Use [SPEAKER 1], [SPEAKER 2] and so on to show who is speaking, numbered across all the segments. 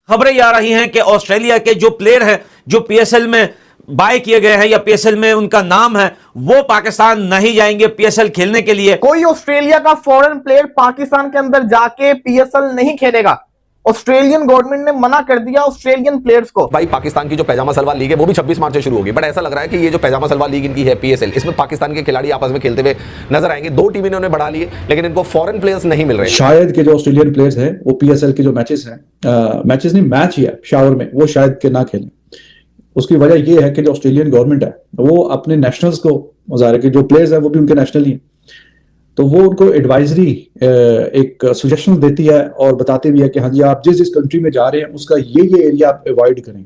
[SPEAKER 1] खबरें आ रही हैं कि ऑस्ट्रेलिया के जो प्लेयर हैं जो पीएसएल में बाय किए गए हैं या पीएसएल में उनका नाम है, वो पाकिस्तान नहीं जाएंगे पीएसएल खेलने के लिए।
[SPEAKER 2] कोई ऑस्ट्रेलिया का फॉरेन प्लेयर पाकिस्तान के अंदर जाके पीएसएल नहीं खेलेगा। ऑस्ट्रेलियन गवर्नमेंट ने मना कर दिया ऑस्ट्रेलियन प्लेयर्स को।
[SPEAKER 3] भाई पाकिस्तान की जो पैजामा सलवार लीग है वो भी 26 मार्च से शुरू होगी, बट ऐसा लग रहा है कि ये जो पैजामा सलवार लीग इनकी है पीएसएल, इसमें पाकिस्तान के खिलाड़ी आपस में खेलते हुए नजर आएंगे। 2 टीम इन्होंने बढ़ा ली है, लेकिन इनको फॉरेन प्लेयर्स नहीं मिल रहे।
[SPEAKER 4] शायद के जो ऑस्ट्रेलियन प्लेयर्स हैं वो पीएसएल के जो मैचेस हैं, मैचेस नहीं मैच ही है शावर में, वो शायद के ना खेलें। उसकी वजह ये है कि जो ऑस्ट्रेलियन गवर्नमेंट है वो अपने नेशनल्स को, ज़ाहिर है कि जो प्लेयर्स हैं वो भी उनके नेशनल ही हैं, तो वो उनको एडवाइजरी एक सजेशन देती है और बताती भी है कि हाँ जी आप जिस जिस कंट्री में जा रहे हैं उसका ये एरिया आप अवॉइड करें,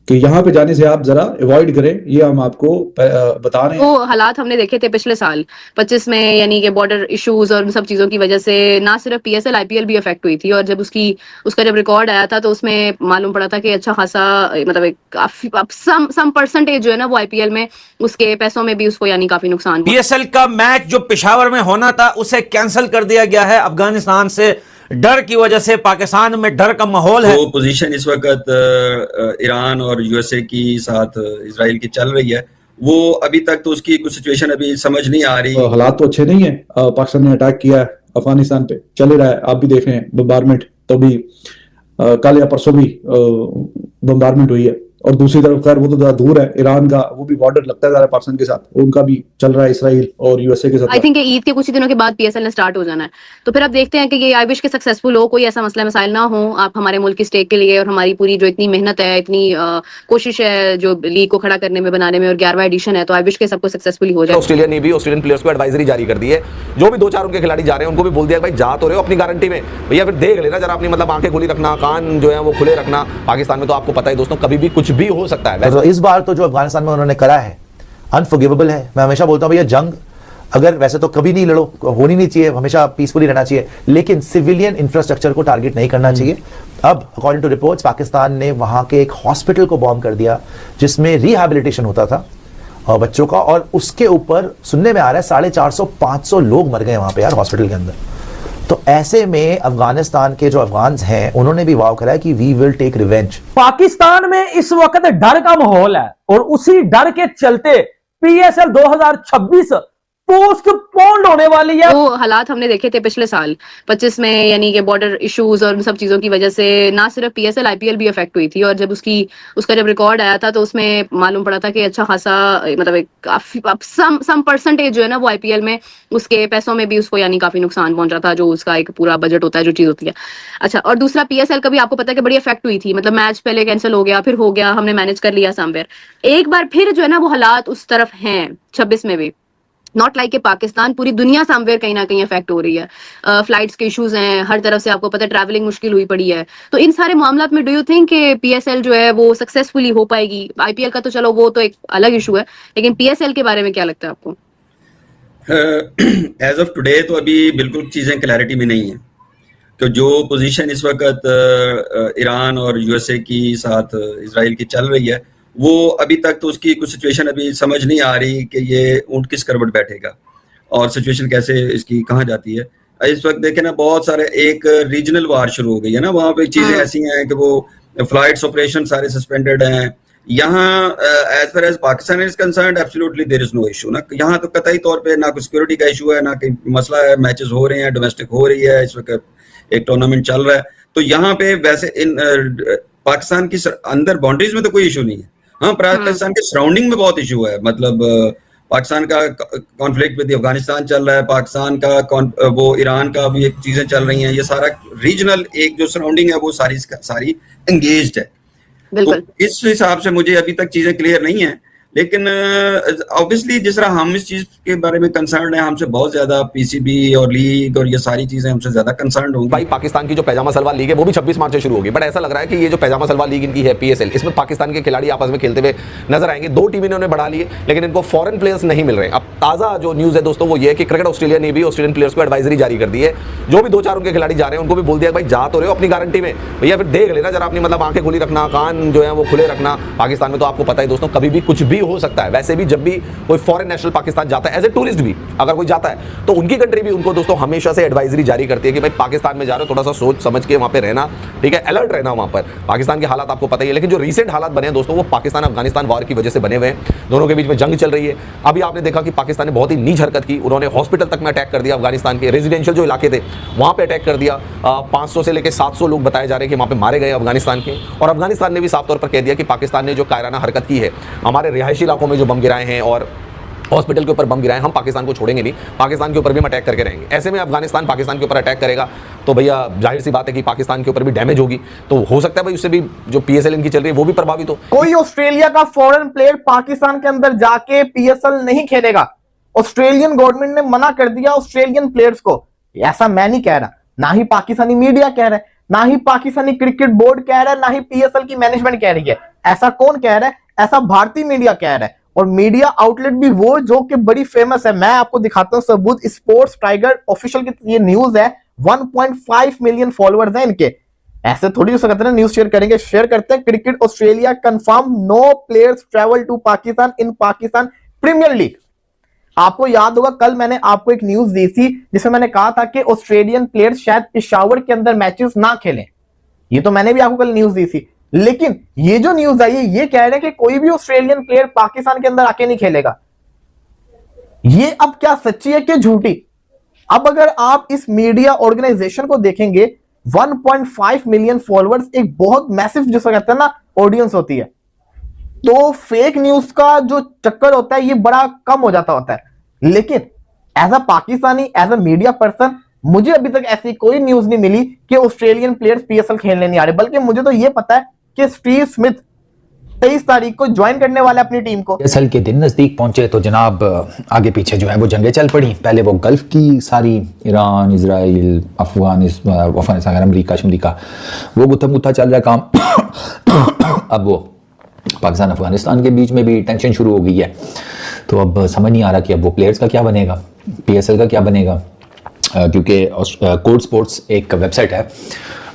[SPEAKER 4] कि यहाँ पे जाने से आप जरा अवॉइड करें, ये हम आपको बता रहे हैं।
[SPEAKER 5] वो हालात हमने देखे थे पिछले साल 25 में, यानी कि बॉर्डर इश्यूज और उन सब चीजों की वजह से ना सिर्फ पीएसएल आईपीएल भी अफेक्ट हुई थी। और जब उसका जब रिकॉर्ड आया था तो उसमें मालूम पड़ा था कि अच्छा खासा, मतलब एक सम परसेंटेज जो है ना वो आईपीएल में उसके पैसों में भी उसको यानी काफी नुकसान।
[SPEAKER 1] पीएसएल का मैच जो पेशावर में होना था उसे कैंसिल कर दिया गया है अफगानिस्तान से, डर की वजह से। पाकिस्तान में डर का माहौल है।
[SPEAKER 6] वो पोजीशन इस वक्त ईरान और यूएसए की साथ इजराइल की चल रही है, वो अभी तक तो उसकी कुछ सिचुएशन अभी समझ नहीं आ रही।
[SPEAKER 4] हालात तो अच्छे नहीं है। पाकिस्तान ने अटैक किया है अफगानिस्तान पे, चल ही रहा है, आप भी देख रहे हैं बम्बारमेंट, तो भी कल या परसों भी बम्बारमेंट हुई है। और दूसरी तरफ खैर वो तो ज़्यादा दूर है, ईरान का वो भी बॉर्डर लगता है ज़्यादा पाकिस्तान के साथ, उनका भी चल रहा है इसराइल और यूएसए के साथ।
[SPEAKER 5] आई थिंक ईद के कुछ ही दिनों के बाद पीएसएल ने स्टार्ट हो जाना है, तो फिर अब देखते हैं कि ये आई विश के सक्सेसफुल हो, कोई ऐसा मसला मसाइल ना हो। आप हमारे मुल्क की स्टेक के लिए और हमारी पूरी जो इतनी मेहनत है, इतनी कोशिश है जो लीग को खड़ा करने में, बनाने में, और 11वां एडिशन है, तो आई विश के सबको सक्सेसफुली हो जाए।
[SPEAKER 3] ऑस्ट्रेलिया ने भी ऑस्ट्रेलियन प्लेयर्स को एडवाइजरी जारी कर दी है। जो भी 2-4 उनके खिलाड़ी जा रहे हैं उनको भी बोल दिया भाई जा तो रहे हो अपनी गारंटी में, भैया फिर देख लेना जरा, अपनी मतलब आंखें खुली रखना, कान जो है वो खुले रखना। पाकिस्तान में तो आपको पता है दोस्तों कभी भी कुछ भी हो सकता है।
[SPEAKER 7] तो इस बार तो जो अफगानिस्तान में उन्होंने करा है अनफॉरगिवेबल है। मैं हमेशा बोलता हूं भैया जंग अगर वैसे तो कभी नहीं लड़ो, होनी नहीं चाहिए, हमेशा पीसफुली रहना चाहिए, लेकिन सिविलियन इंफ्रास्ट्रक्चर को टारगेट नहीं करना चाहिए। अब अकॉर्डिंग टू रिपोर्ट्स पाकिस्तान ने वहां के एक हॉस्पिटल को बॉम्ब कर दिया जिसमें रिहैबिलिटेशन होता था और बच्चों का, और उसके ऊपर सुनने में आ रहा है 450-500 लोग मर गए वहां पे यार हॉस्पिटल के अंदर। तो ऐसे में अफगानिस्तान के जो अफगान्स हैं उन्होंने भी वाव करा है कि we will take revenge.
[SPEAKER 8] Pakistan में इस वक्त डर का माहौल है और उसी डर के चलते पीएसएल 2026 पोस्टपोन्ड होने वाली है।
[SPEAKER 5] वो हालात हमने देखे थे पिछले साल 25 में, यानी कि बॉर्डर इश्यूज और उन सब चीजों की वजह से ना सिर्फ पीएसएल आईपीएल भी अफेक्ट हुई थी। और जब उसका जब रिकॉर्ड आया था तो उसमें मालूम पड़ा था कि अच्छा खासा, मतलब एक सम परसेंटेज जो है ना वो आईपीएल में उसके पैसों में भी उसको यानी काफी नुकसान पहुंचा था, जो उसका एक पूरा बजट होता है, जो चीज होती है। अच्छा, और दूसरा पीएसएल का भी आपको पता है कि बड़ी अफेक्ट हुई थी, मतलब मैच पहले कैंसिल हो गया, फिर हो गया, हमने मैनेज कर लिया समवेयर। एक बार फिर जो है ना वो हालात उस तरफ हैं 26 में भी, नॉट लाइक के पाकिस्तान, पूरी दुनिया समवेयर कहीं ना कहीं अफेक्ट हो रही है। फ्लाइट्स के इश्यूज हैं हर तरफ से, आपको पता है ट्रैवलिंग मुश्किल हुई पड़ी है। तो इन सारे मामलात में डू यू थिंक कि पीएसएल जो है वो सक्सेसफुली हो पाएगी? आईपीएल का तो चलो वो तो एक अलग इशू है, लेकिन पीएसएल के बारे में क्या लगता है आपको?
[SPEAKER 6] एज ऑफ टुडे तो अभी बिल्कुल चीजें क्लैरिटी में नहीं है, तो जो पोजीशन इस वक्त ईरान और यूएसए की साथ इजराइल की चल रही है, वो अभी तक तो उसकी कुछ सिचुएशन अभी समझ नहीं आ रही कि ये ऊंट किस करवट बैठेगा और सिचुएशन कैसे इसकी कहाँ जाती है। इस वक्त देखें ना, बहुत सारे एक रीजनल वार शुरू हो गई है ना, वहाँ पे चीजें ऐसी हैं कि वो फ्लाइट्स ऑपरेशन सारे सस्पेंडेड हैं। यहाँ as far as Pakistan is concerned absolutely there is no issue ना, यहाँ तो कतई तौर पे ना कोई सिक्योरिटी का इशू है, ना कोई मसला है, मैचेस हो रहे हैं, डोमेस्टिक हो रही है, इस वक्त एक टूर्नामेंट चल रहा है। तो यहाँ पे वैसे इन पाकिस्तान की अंदर बाउंड्रीज में तो कोई इशू नहीं है। हाँ, पाकिस्तान के सराउंडिंग में बहुत इशू है, मतलब पाकिस्तान का कॉन्फ्लिक्ट विद अफगानिस्तान चल रहा है, पाकिस्तान का वो ईरान का भी एक चीजें चल रही हैं, ये सारा रीजनल एक जो सराउंडिंग है वो सारी एंगेज्ड है। तो इस हिसाब से मुझे अभी तक चीजें क्लियर नहीं है, लेकिन ऑब्वियसली जिस तरह हम इस चीज के बारे में कंसर्न है, हमसे बहुत ज्यादा पीसीबी और लीग और ये सारी चीजें हमसे ज्यादा कंसर्न होंगी।
[SPEAKER 3] भाई पाकिस्तान की जो पैजामा सलवार लीग है वो भी 26 मार्च से शुरू होगी, बट ऐसा लग रहा है कि ये जो पैजामा सलवार लीग इनकी है पीएसएल, इसमें पाकिस्तान के खिलाड़ी आपस में खेलते हुए नजर आएंगे। 2 टीम इन्होंने बढ़ा ली है, लेकिन इनको फॉरेन प्लेयर्स नहीं मिल रहे। अब ताजा जो न्यूज है दोस्तों वो ये है कि क्रिकेट ऑस्ट्रेलिया ने भी ऑस्ट्रेलियन प्लेयर्स को एडवाइजरी जारी कर दी है। जो भी 2-4 उनके खिलाड़ी जा रहे हैं उनको भी बोल दिया भाई जा तो रहे हो अपनी गारंटी में, भैया फिर देख लेना जरा, अपनी मतलब आंखें खुली रखना, कान जो है वो खुले रखना। पाकिस्तान में तो आपको पता है दोस्तों कभी भी कुछ भी हो सकता है। वैसे भी जब भी कोई फॉरेन नेशनल पाकिस्तान जाता है, एज ए टूरिस्ट भी अगर कोई जाता है, तो उनकी कंट्री भी उनको दोस्तों हमेशा से एडवाइजरी जारी करती है कि भाई पाकिस्तान में जा रहे हो, थोड़ा सा सोच समझ के वहां पे रहना, ठीक है, अलर्ट रहना वहां पर। पाकिस्तान के हालात आपको पता ही है, लेकिन जो रिसेंट हालात बने हैं दोस्तों, वो पाकिस्तान अफगानिस्तान वॉर की वजह से बने हुए हैं। दोनों के बीच में जंग चल रही है। अभी आपने देखा कि पाकिस्तान ने बहुत ही नीच हरकत की, उन्होंने हॉस्पिटल तक में अटैक कर दिया, अफगानिस्तान के रेजिडेंशियल जो इलाके थे वहां पे अटैक कर दिया। 500 से लेकर 700 लोग बताए जा रहे हैं कि वहां पे मारे गए अफगानिस्तान के। और अफगानिस्तान ने भी साफ तौर पर कह दिया कि पाकिस्तान ने जो कायराना हरकत की है, हमारे रिहायशी इलाकों में जो बम गिराए हैं और हॉस्पिटल के ऊपर बम गिराए, हम पाकिस्तान को छोड़ेंगे नहीं, पाकिस्तान के ऊपर भी हम अटैक करके रहेंगे। ऐसे में अफगानिस्तान पाकिस्तान के ऊपर अटैक करेगा तो भैया जाहिर सी बात है कि पाकिस्तान के ऊपर भी डैमेज होगी, तो हो सकता है भाई उससे भी जो पीएसएल इनकी चल रही है वो भी प्रभावित हो।
[SPEAKER 2] कोई ऑस्ट्रेलिया का फॉरेन प्लेयर पाकिस्तान के अंदर जाके पीएसएल नहीं खेलेगा। ऑस्ट्रेलियन गवर्नमेंट ने मना कर दिया ऑस्ट्रेलियन प्लेयर्स को। ऐसा मैं नहीं कह रहा, ना ही पाकिस्तानी मीडिया कह रहा है, ना ही पाकिस्तानी क्रिकेट बोर्ड कह रहा है, ना ही पीएसएल की मैनेजमेंट कह रही है। ऐसा कौन कह रहा है? ऐसा भारतीय मीडिया कह रहा है, और मीडिया आउटलेट भी वो जो कि बड़ी फेमस है। मैं आपको दिखाता हूं सबूत। स्पोर्ट्स टाइगर ऑफिशियल की ये न्यूज है, 1.5 मिलियन फॉलोअर्स हैं इनके। ऐसे थोड़ी हो सकता है न्यूज शेयर करेंगे, शेयर करते हैं। Cricket Australia confirm no players travel to Pakistan in Pakistan premier league. आपको याद होगा कल मैंने आपको एक न्यूज दी थी जिसमें मैंने कहा था कि ऑस्ट्रेलियन प्लेयर्स शायद पेशावर के अंदर मैचेस ना खेलें। ये तो मैंने भी आपको कल न्यूज दी थी, लेकिन ये जो न्यूज आई है ये कह रहे हैं कि कोई भी ऑस्ट्रेलियन प्लेयर पाकिस्तान के अंदर आके नहीं खेलेगा। ये अब क्या सच्ची है कि झूठी? अब अगर आप इस मीडिया ऑर्गेनाइजेशन को देखेंगे, 1.5 मिलियन फॉलोअर्स एक बहुत मैसिव जिसको कहते हैं ना ऑडियंस होती है, तो फेक न्यूज का जो चक्कर होता है ये बड़ा कम हो जाता होता है। लेकिन as a Pakistani, as a media person, मुझे अभी तक ऐसी कोई न्यूज नहीं मिली कि ऑस्ट्रेलियन प्लेयर्स पीएसएल खेलने नहीं आ रहे। बल्कि मुझे तो ये पता है कि स्टीव स्मिथ 23 तारीख को ज्वाइन करने वाला अपनी टीम को।
[SPEAKER 9] पीएसएल के दिन नजदीक पहुंचे तो जनाब आगे पीछे जो है वो जंगें चल पड़ी। पहले वो गल्फ की सारी, ईरान, इजराइल, अफगानिस्तान, अमेरिका, वो गुत्थम गुत्था चल रहा है काम। अब वो पाकिस्तान अफगानिस्तान के बीच में भी टेंशन शुरू हो गई है। तो अब समझ नहीं आ रहा कि अब वो प्लेयर्स का क्या बनेगा, पीएसएल का क्या बनेगा। क्योंकि कोड स्पोर्ट्स एक वेबसाइट है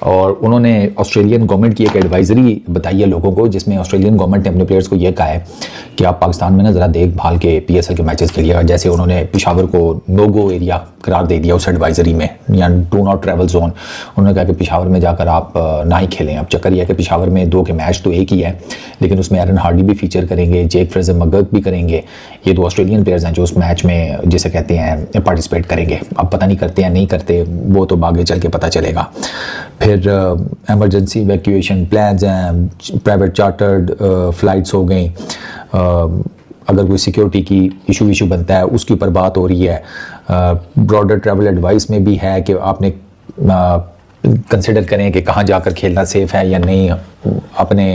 [SPEAKER 9] और उन्होंने ऑस्ट्रेलियन गवर्नमेंट की एक एडवाइजरी बताई है लोगों को, जिसमें ऑस्ट्रेलियन गवर्नमेंट ने अपने प्लेयर्स को ये कहा है कि आप पाकिस्तान में ना ज़रा देखभाल के पीएसएल के मैचेस खेलिएगा। जैसे उन्होंने पेशावर को नो गो एरिया करार दे दिया उस एडवाइजरी में, या डू नॉट ट्रैवल जोन। उन्होंने कहा कि पेशावर में जाकर आप ना ही खेलें। अब चक्कर यह है कि पेशावर में 2 के मैच तो एक ही है, लेकिन उसमें एरन हार्डी भी फीचर करेंगे, जेक फ्रेजर मगर्क भी करेंगे। ये 2 ऑस्ट्रेलियन प्लेयर्स हैं जो उस मैच में जिसे कहते हैं पार्टिसिपेट करेंगे। अब पता नहीं करते हैं नहीं करते, वो तो आगे चल के पता चलेगा। फिर एमरजेंसी इवैक्यूएशन प्लान्स हैं, प्राइवेट चार्टर्ड फ्लाइट्स हो गई। अगर कोई सिक्योरिटी की इशू बनता है उसके ऊपर बात हो रही है। ब्रॉडर ट्रैवल एडवाइस में भी है कि आपने कंसिडर करें कि कहाँ जाकर खेलना सेफ है या नहीं। अपने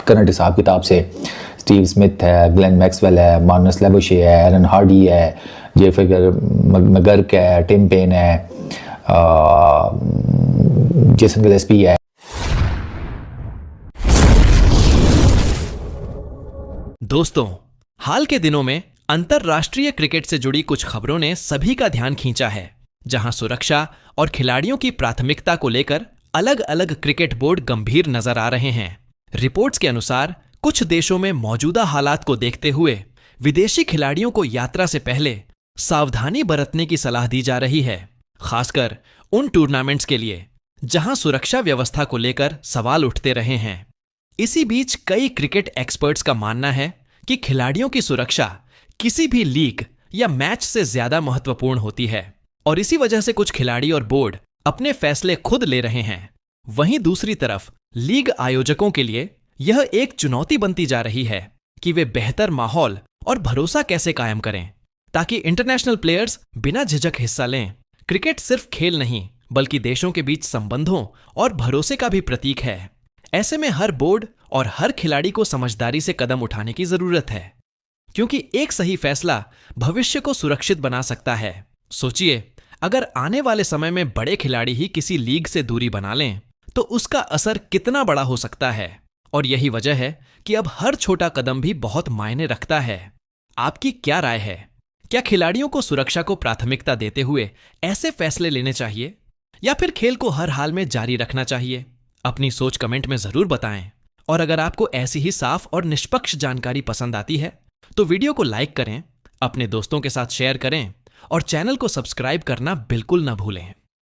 [SPEAKER 9] करंट हिसाब किताब से स्टीव स्मिथ है, ग्लेन मैक्सवेल है, मार्नस लेबोशे है, एरन हार्डी है, जे फिगर मगर्क है, टिम पेन है, जेसन गिलेस्पी है।
[SPEAKER 10] दोस्तों, हाल के दिनों में अंतरराष्ट्रीय क्रिकेट से जुड़ी कुछ खबरों ने सभी का ध्यान खींचा है, जहां सुरक्षा और खिलाड़ियों की प्राथमिकता को लेकर अलग अलग क्रिकेट बोर्ड गंभीर नजर आ रहे हैं। रिपोर्ट्स के अनुसार कुछ देशों में मौजूदा हालात को देखते हुए विदेशी खिलाड़ियों को यात्रा से पहले सावधानी बरतने की सलाह दी जा रही है, खासकर उन टूर्नामेंट्स के लिए जहां सुरक्षा व्यवस्था को लेकर सवाल उठते रहे हैं। इसी बीच कई क्रिकेट एक्सपर्ट्स का मानना है कि खिलाड़ियों की सुरक्षा किसी भी लीग या मैच से ज्यादा महत्वपूर्ण होती है, और इसी वजह से कुछ खिलाड़ी और बोर्ड अपने फैसले खुद ले रहे हैं। वहीं दूसरी तरफ लीग आयोजकों के लिए यह एक चुनौती बनती जा रही है कि वे बेहतर माहौल और भरोसा कैसे कायम करें ताकि इंटरनेशनल प्लेयर्स बिना झिझक हिस्सा लें। क्रिकेट सिर्फ खेल नहीं बल्कि देशों के बीच संबंधों और भरोसे का भी प्रतीक है। ऐसे में हर बोर्ड और हर खिलाड़ी को समझदारी से कदम उठाने की जरूरत है, क्योंकि एक सही फैसला भविष्य को सुरक्षित बना सकता है। सोचिए, अगर आने वाले समय में बड़े खिलाड़ी ही किसी लीग से दूरी बना लें तो उसका असर कितना बड़ा हो सकता है। और यही वजह है कि अब हर छोटा कदम भी बहुत मायने रखता है। आपकी क्या राय है? क्या खिलाड़ियों को सुरक्षा को प्राथमिकता देते हुए ऐसे फैसले लेने चाहिए या फिर खेल को हर हाल में जारी रखना चाहिए? अपनी सोच कमेंट में जरूर बताएं। और अगर आपको ऐसी ही साफ और निष्पक्ष जानकारी पसंद आती है तो वीडियो को लाइक करें, अपने दोस्तों के साथ शेयर करें और चैनल को सब्सक्राइब करना बिल्कुल ना भूलें।